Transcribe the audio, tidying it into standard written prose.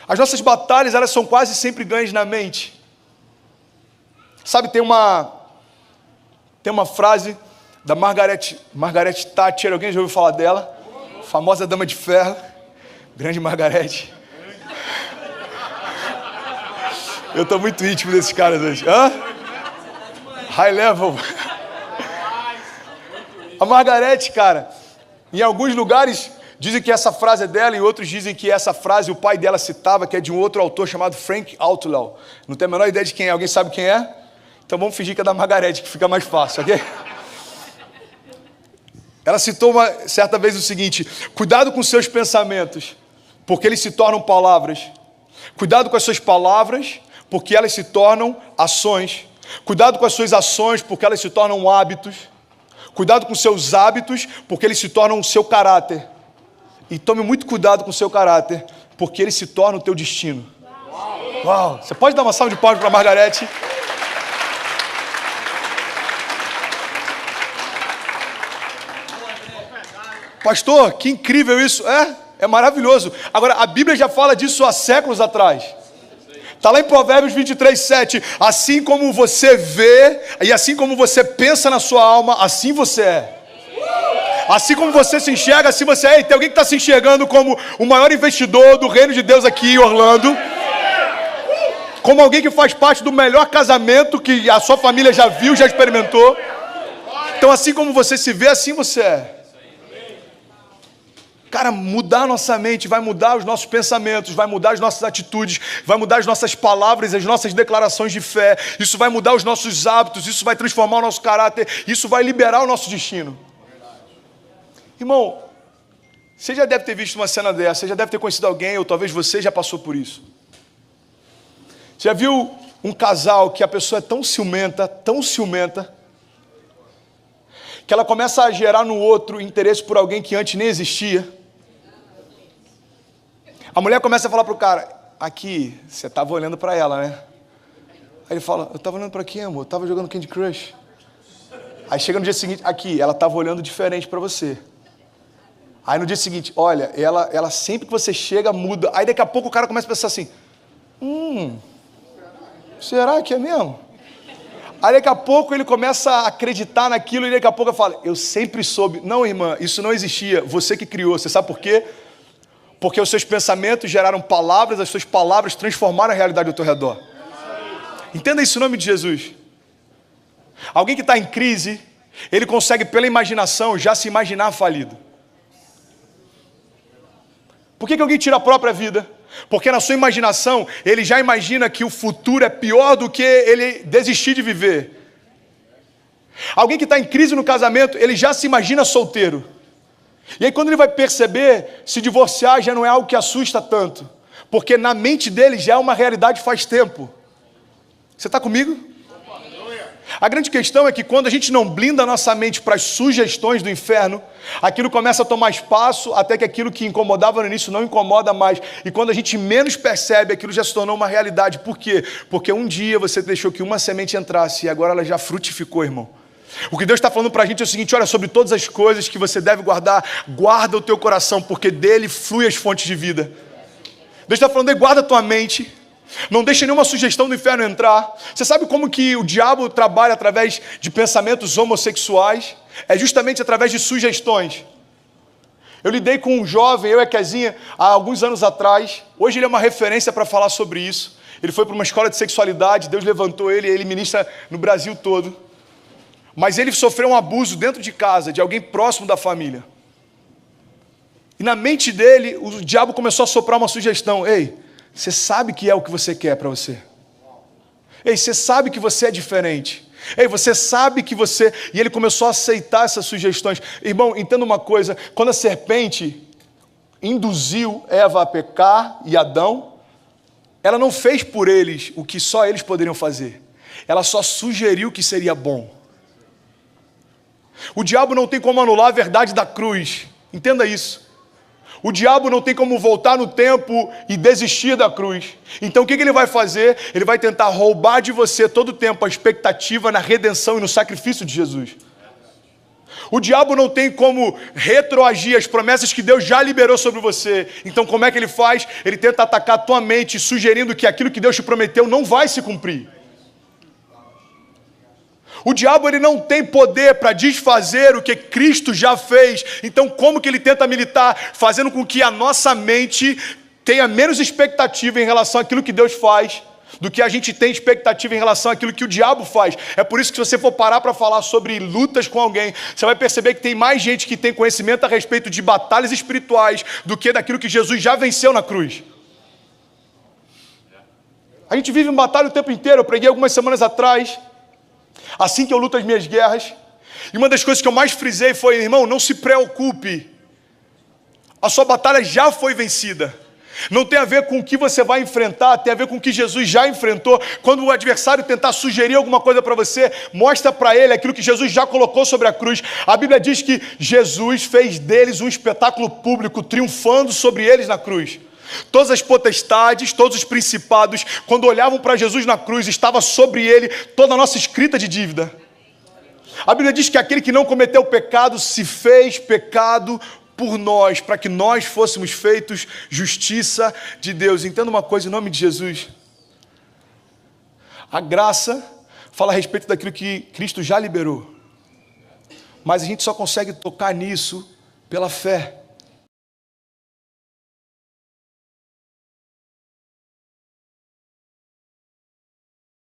As nossas batalhas, elas são quase sempre ganhas na mente. Sabe, tem uma frase da Margaret Thatcher, alguém já ouviu falar dela? Famosa dama de ferro, grande Margaret. Eu estou muito íntimo desses caras hoje. High level. A Margaret, cara, em alguns lugares dizem que essa frase é dela, e outros dizem que essa frase o pai dela citava, que é de um outro autor chamado Frank Outlaw. Não tenho a menor ideia de quem é. Alguém sabe quem é? Então vamos fingir que é da Margaret, que fica mais fácil, ok? Ela citou certa vez o seguinte: cuidado com seus pensamentos, porque eles se tornam palavras. Cuidado com as suas palavras, porque elas se tornam ações. Cuidado com as suas ações, porque elas se tornam hábitos. Cuidado com seus hábitos, porque eles se tornam o seu caráter. E tome muito cuidado com o seu caráter, porque ele se torna o teu destino. Uau! Você pode dar uma salva de palmas para a Margarete? Pastor, que incrível isso. É maravilhoso. Agora, a Bíblia já fala disso há séculos atrás. Está lá em Provérbios 23:7. Assim como você vê e assim como você pensa na sua alma, assim você é. Assim como você se enxerga, assim você é. E tem alguém que está se enxergando como o maior investidor do reino de Deus aqui em Orlando. Como alguém que faz parte do melhor casamento que a sua família já viu, já experimentou. Então, assim como você se vê, assim você é. Cara, mudar a nossa mente vai mudar os nossos pensamentos, vai mudar as nossas atitudes, vai mudar as nossas palavras, as nossas declarações de fé. Isso vai mudar os nossos hábitos, isso vai transformar o nosso caráter, isso vai liberar o nosso destino. Irmão, você já deve ter visto uma cena dessa, você já deve ter conhecido alguém, ou talvez você já passou por isso. Você já viu um casal que a pessoa é tão ciumenta, que ela começa a gerar no outro interesse por alguém que antes nem existia? A mulher começa a falar pro cara: aqui, você estava olhando para ela, né? Aí ele fala: eu estava olhando para quem, amor? Eu estava jogando Candy Crush. Aí chega no dia seguinte: aqui, ela estava olhando diferente para você. Aí no dia seguinte: olha, ela sempre que você chega muda. Aí daqui a pouco o cara começa a pensar assim: será que é mesmo? Aí daqui a pouco ele começa a acreditar naquilo, e daqui a pouco ele fala: eu sempre soube. Não, irmã, isso não existia, você que criou. Você sabe por quê? Porque os seus pensamentos geraram palavras, as suas palavras transformaram a realidade ao teu redor. Entenda isso em nome de Jesus. Alguém que está em crise, ele consegue pela imaginação já se imaginar falido. Por que alguém tira a própria vida? Porque na sua imaginação, ele já imagina que o futuro é pior do que ele desistir de viver. Alguém que está em crise no casamento, ele já se imagina solteiro. E aí quando ele vai perceber, se divorciar já não é algo que assusta tanto. Porque na mente dele já é uma realidade faz tempo. Você está comigo? A grande questão é que quando a gente não blinda a nossa mente para as sugestões do inferno, aquilo começa a tomar espaço, até que aquilo que incomodava no início não incomoda mais. E quando a gente menos percebe, aquilo já se tornou uma realidade. Por quê? Porque um dia você deixou que uma semente entrasse e agora ela já frutificou, irmão. O que Deus está falando para a gente é o seguinte: olha, sobre todas as coisas que você deve guardar, guarda o teu coração, porque dele flui as fontes de vida. Deus está falando: guarda a tua mente. Não deixe nenhuma sugestão do inferno entrar. Você sabe como que o diabo trabalha através de pensamentos homossexuais? É justamente através de sugestões. Eu lidei com um jovem, eu e a Kezinha, há alguns anos atrás. Hoje ele é uma referência para falar sobre isso. Ele foi para uma escola de sexualidade, Deus levantou ele, ele ministra no Brasil todo. Mas ele sofreu um abuso dentro de casa, de alguém próximo da família. E na mente dele, o diabo começou a soprar uma sugestão: ei, você sabe que é o que você quer para você. Ei, você sabe que você é diferente. Ei, você sabe que você... E ele começou a aceitar essas sugestões. Irmão, entenda uma coisa: quando a serpente induziu Eva a pecar e Adão, ela não fez por eles o que só eles poderiam fazer. Ela só sugeriu que seria bom. O diabo não tem como anular a verdade da cruz. Entenda isso. O diabo não tem como voltar no tempo e desistir da cruz. Então o que ele vai fazer? Ele vai tentar roubar de você todo o tempo a expectativa na redenção e no sacrifício de Jesus. O diabo não tem como retroagir as promessas que Deus já liberou sobre você. Então como é que ele faz? Ele tenta atacar a tua mente, sugerindo que aquilo que Deus te prometeu não vai se cumprir. O diabo ele não tem poder para desfazer o que Cristo já fez. Então como que ele tenta militar? Fazendo com que a nossa mente tenha menos expectativa em relação àquilo que Deus faz do que a gente tem expectativa em relação àquilo que o diabo faz. É por isso que se você for parar para falar sobre lutas com alguém, você vai perceber que tem mais gente que tem conhecimento a respeito de batalhas espirituais do que daquilo que Jesus já venceu na cruz. A gente vive uma batalha o tempo inteiro. Eu preguei algumas semanas atrás, assim que eu luto as minhas guerras, e uma das coisas que eu mais frisei foi: irmão, não se preocupe, a sua batalha já foi vencida. Não tem a ver com o que você vai enfrentar, tem a ver com o que Jesus já enfrentou. Quando o adversário tentar sugerir alguma coisa para você, mostra para ele aquilo que Jesus já colocou sobre a cruz. A Bíblia diz que Jesus fez deles um espetáculo público, triunfando sobre eles na cruz. Todas as potestades, todos os principados, quando olhavam para Jesus na cruz, estava sobre ele toda a nossa escrita de dívida. A Bíblia diz que aquele que não cometeu pecado se fez pecado por nós, para que nós fôssemos feitos justiça de Deus. Entenda uma coisa em nome de Jesus. A graça fala a respeito daquilo que Cristo já liberou. Mas a gente só consegue tocar nisso pela fé.